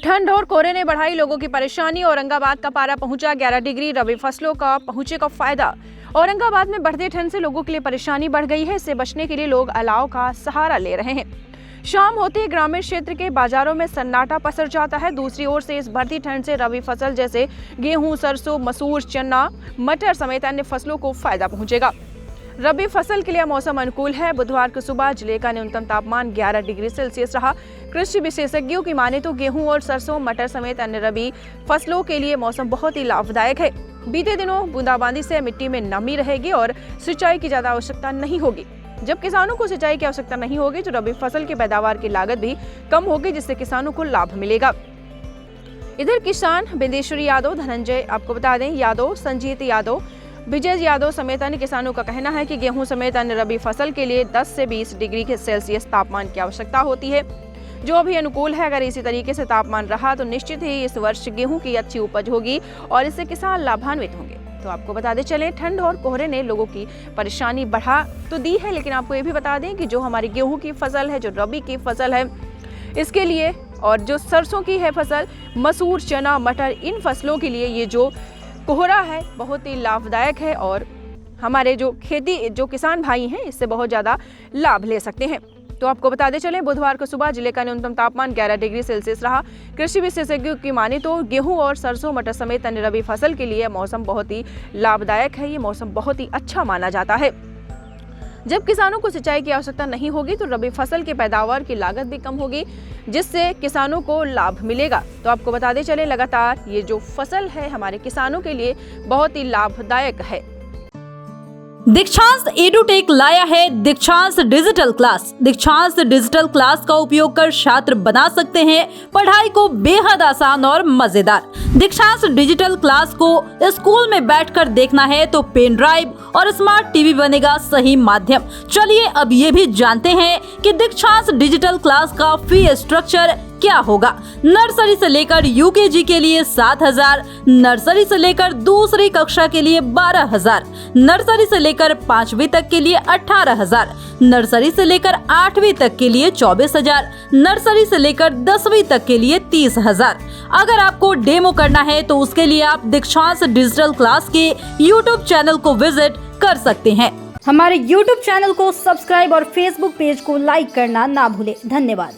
ठंड और कोहरे ने बढ़ाई लोगों की परेशानी। औरंगाबाद का पारा पहुंचा 11 डिग्री। रबी फसलों का पहुंचेगा फायदा। औरंगाबाद में बढ़ते ठंड से लोगों के लिए परेशानी बढ़ गई है। इससे बचने के लिए लोग अलाव का सहारा ले रहे हैं। शाम होते ही ग्रामीण क्षेत्र के बाजारों में सन्नाटा पसर जाता है। दूसरी ओर से इस बढ़ती ठंड से रबी फसल जैसे गेहूं, सरसों, मसूर, चना, मटर समेत अन्य फसलों को फायदा पहुंचेगा। रबी फसल के लिए मौसम अनुकूल है। बुधवार को सुबह जिले का न्यूनतम तापमान 11 डिग्री सेल्सियस रहा। कृषि विशेषज्ञों की माने तो गेहूं और सरसों, मटर समेत अन्य रबी फसलों के लिए मौसम बहुत ही लाभदायक है। बीते दिनों बूंदाबांदी से मिट्टी में नमी रहेगी और सिंचाई की ज्यादा आवश्यकता नहीं होगी। जब किसानों को सिंचाई की आवश्यकता नहीं होगी तो रबी फसल की पैदावार की लागत भी कम होगी, जिससे किसानों को लाभ मिलेगा। इधर किसान बिंदेश्वरी यादव, धनंजय आपको बता दें यादव, संजीत यादव, विजय यादव समेत अन्य किसानों का कहना है कि गेहूं समेत अन्य रबी फसल के लिए 10 से 20 डिग्री सेल्सियस तापमान की आवश्यकता होती है, जो अभी अनुकूल है। अगर इसी तरीके से तापमान रहा तो निश्चित ही इस वर्ष गेहूं की अच्छी उपज होगी और इससे किसान लाभान्वित होंगे। तो आपको बता दें चलें, ठंड और कोहरे ने लोगों की परेशानी बढ़ा तो दी है, लेकिन आपको ये भी बता दें कि जो हमारी गेहूं की फसल है, जो रबी की फसल है, इसके लिए और जो सरसों की है फसल, मसूर, चना, मटर, इन फसलों के लिए ये जो कोहरा है बहुत ही लाभदायक है और हमारे जो किसान भाई हैं इससे बहुत ज़्यादा लाभ ले सकते हैं। तो आपको बताते चलें, बुधवार को सुबह जिले का न्यूनतम तापमान 11 डिग्री सेल्सियस रहा। कृषि विशेषज्ञों की माने तो गेहूं और सरसों, मटर समेत अन्य रबी फसल के लिए मौसम बहुत ही लाभदायक है। ये मौसम बहुत ही अच्छा माना जाता है। जब किसानों को सिंचाई की आवश्यकता नहीं होगी तो रबी फसल की पैदावार की लागत भी कम होगी, जिससे किसानों को लाभ मिलेगा। तो आपको बताते चले, लगातार ये जो फसल है हमारे किसानों के लिए बहुत ही लाभदायक है। दीक्षांत एडुटेक लाया है दीक्षांत डिजिटल क्लास। दीक्षांत डिजिटल क्लास का उपयोग कर छात्र बना सकते हैं पढ़ाई को बेहद आसान और मजेदार। दीक्षांत डिजिटल क्लास को स्कूल में बैठकर देखना है तो पेन ड्राइव और स्मार्ट टीवी बनेगा सही माध्यम। चलिए अब ये भी जानते हैं कि दीक्षांत डिजिटल क्लास का फी स्ट्रक्चर क्या होगा। नर्सरी से लेकर यूकेजी के लिए 7,000, नर्सरी से लेकर दूसरी कक्षा के लिए 12,000, नर्सरी से लेकर 5वीं तक के लिए 18,000, नर्सरी से लेकर 8वीं तक के लिए 24,000, नर्सरी से लेकर 10वीं तक के लिए 30,000। अगर आपको डेमो करना है तो उसके लिए आप दीक्षांत डिजिटल क्लास के यूट्यूब चैनल को विजिट कर सकते हैं। हमारे यूट्यूब चैनल को सब्सक्राइब और फेसबुक पेज को लाइक करना ना भूले। धन्यवाद।